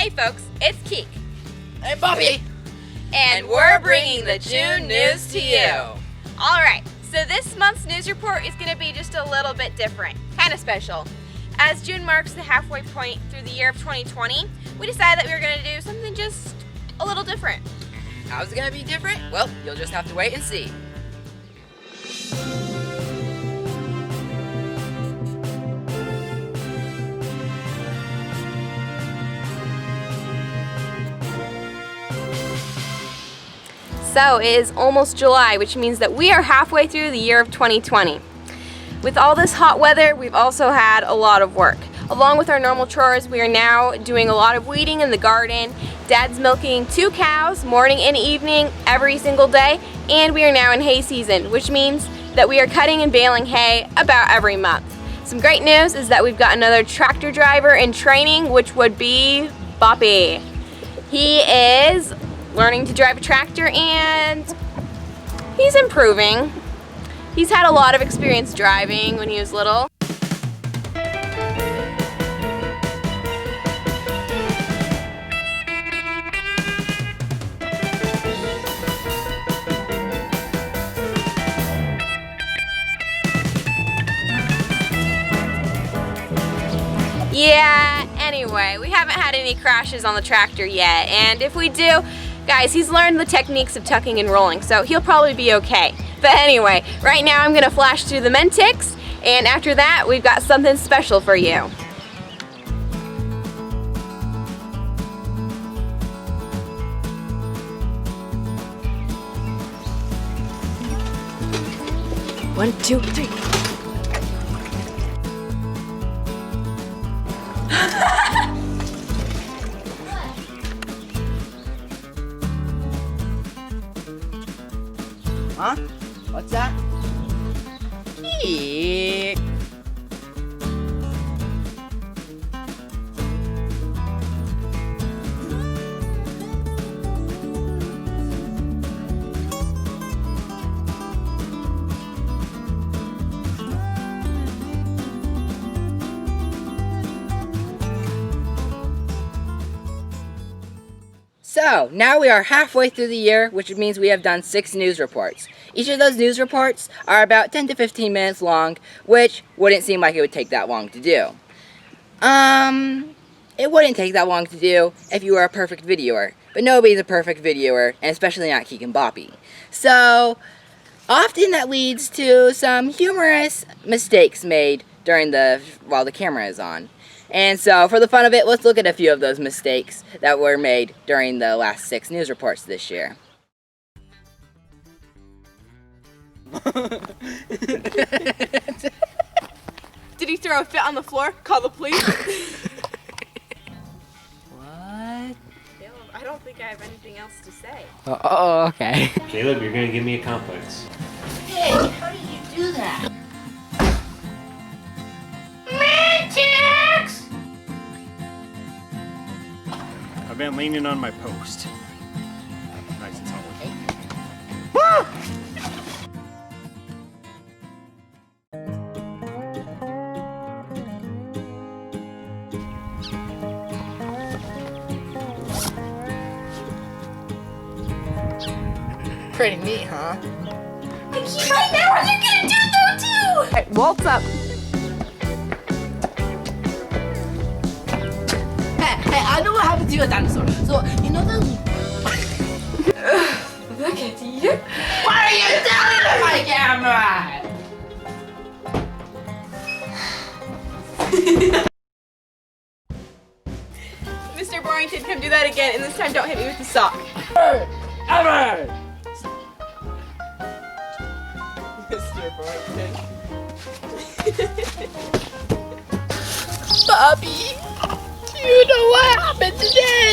Hey folks, it's Kik. Hey Boppy! And we're bringing the June news to you. Alright, so this month's news report is going to be just a little bit different, kind of special. As June marks the halfway point through the year of 2020, we decided that we were going to do something just a little different. How's it gonna be different? Well, you'll just have to wait and see. So it is almost July, which means that we are halfway through the year of 2020. With all this hot weather, we've also had a lot of work. Along with our normal chores, we are now doing a lot of weeding in the garden. Dad's milking 2 cows morning and evening every single day, and we are now in hay season, which means that we are cutting and baling hay about every month. Some great news is that we've got another tractor driver in training, which would be Boppy. He is learning to drive a tractor and he's improving. He's had a lot of experience driving when he was little. Yeah, anyway, we haven't had any crashes on the tractor yet, and if we do, guys, he's learned the techniques of tucking and rolling, so he'll probably be okay. But anyway, right now I'm gonna flash through the Mentinks, and after that, we've got something special for you. One, two, three. Huh? What's that? Eek. So, now we are halfway through the year, which means we have done 6 news reports. Each of those news reports are about 10 to 15 minutes long, which wouldn't seem like it would take that long to do. It wouldn't take that long to do if you were a perfect videoer, but nobody's a perfect videoer, and especially not Kik and Boppy. So, often that leads to some humorous mistakes made during while the camera is on. And so, for the fun of it, let's look at a few of those mistakes that were made during the last 6 news reports this year. Did he throw a fit on the floor? Call the police? What? Caleb, I don't think I have anything else to say. Oh, okay. Caleb, you're gonna give me a complex. Hey, how did you do that? Mentinks! I've been leaning on my post. Nice and solid. Woo! Pretty neat, huh? Right now, are you gonna do that too? Hey, waltz up. Hey, I know what happened to your dinosaur. So, you know the... Look at you. What are you doing to my camera? Mr. Borington, come do that again, and this time don't hit me with the sock. Ever! Mr. Borington. Boppy, do you know what happened today?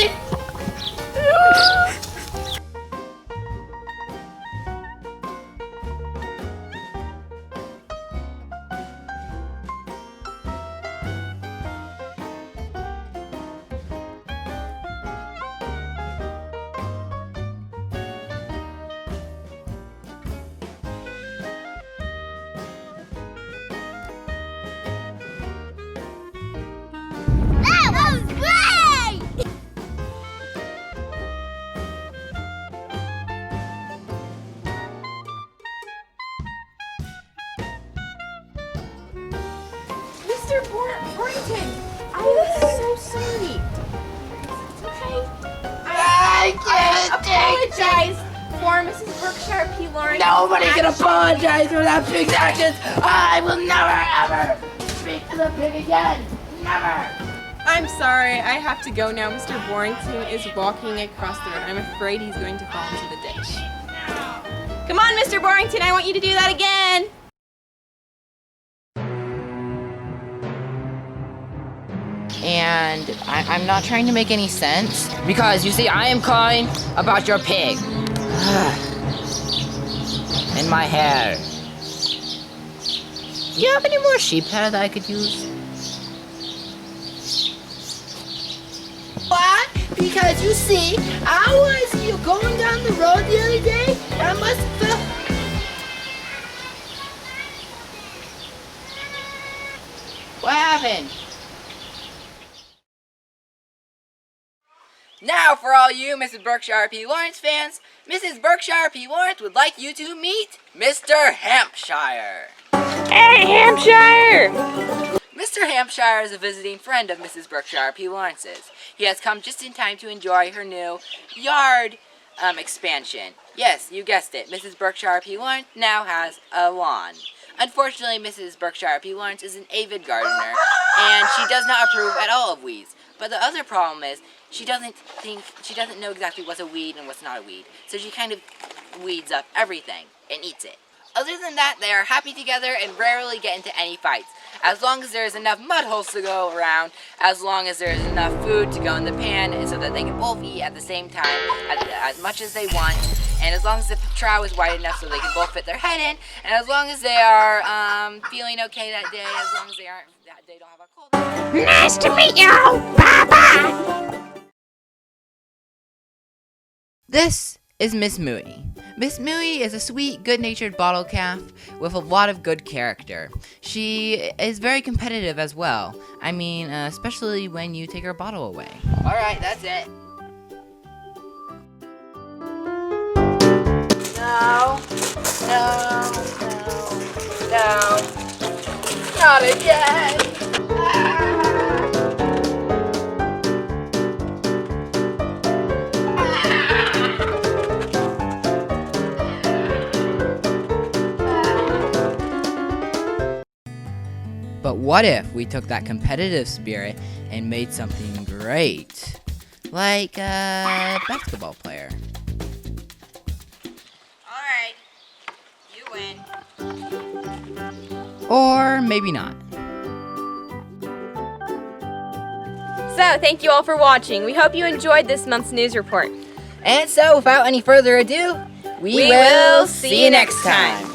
That was great! sorry. It's okay. I can't apologize for Mrs. Berkshire P. Lawrence. Nobody can apologize for that pig's actions. I will never, ever speak to the pig again. Never. I'm sorry, I have to go now. Mr. Borrington is walking across the road. I'm afraid he's going to fall into the ditch. Come on, Mr. Borrington, I want you to do that again. And I'm not trying to make any sense because you see, I am calling about your pig and my hair. Do you have any more sheep hair that I could use? What? Because you see, I was going down the road the other day and I must have felt... What happened? Now, for all you Mrs. Berkshire P. Lawrence fans, Mrs. Berkshire P. Lawrence would like you to meet Mr. Hampshire. Hey, Hampshire! Mr. Hampshire is a visiting friend of Mrs. Berkshire P. Lawrence's. He has come just in time to enjoy her new yard expansion. Yes, you guessed it. Mrs. Berkshire P. Lawrence now has a lawn. Unfortunately, Mrs. Berkshire P. Lawrence is an avid gardener, and she does not approve at all of weeds. But the other problem is, she doesn't know exactly what's a weed and what's not a weed. So she kind of weeds up everything and eats it. Other than that, they are happy together and rarely get into any fights. As long as there's enough mud holes to go around, as long as there's enough food to go in the pan, and so that they can both eat at the same time, as much as they want, and as long as the trough is wide enough so they can both fit their head in, and as long as they are feeling okay that day, as long as they don't have a cold. Nice to meet you! Bye-bye! This is Miss Mooey. Miss Mooey is a sweet, good-natured bottle calf with a lot of good character. She is very competitive as well. I mean, especially when you take her bottle away. Alright, that's it. No. No. No. No. Not again. But what if we took that competitive spirit and made something great? Like a basketball player. Alright, you win. Or maybe not. So, thank you all for watching. We hope you enjoyed this month's news report. And so, without any further ado, we will see you next time.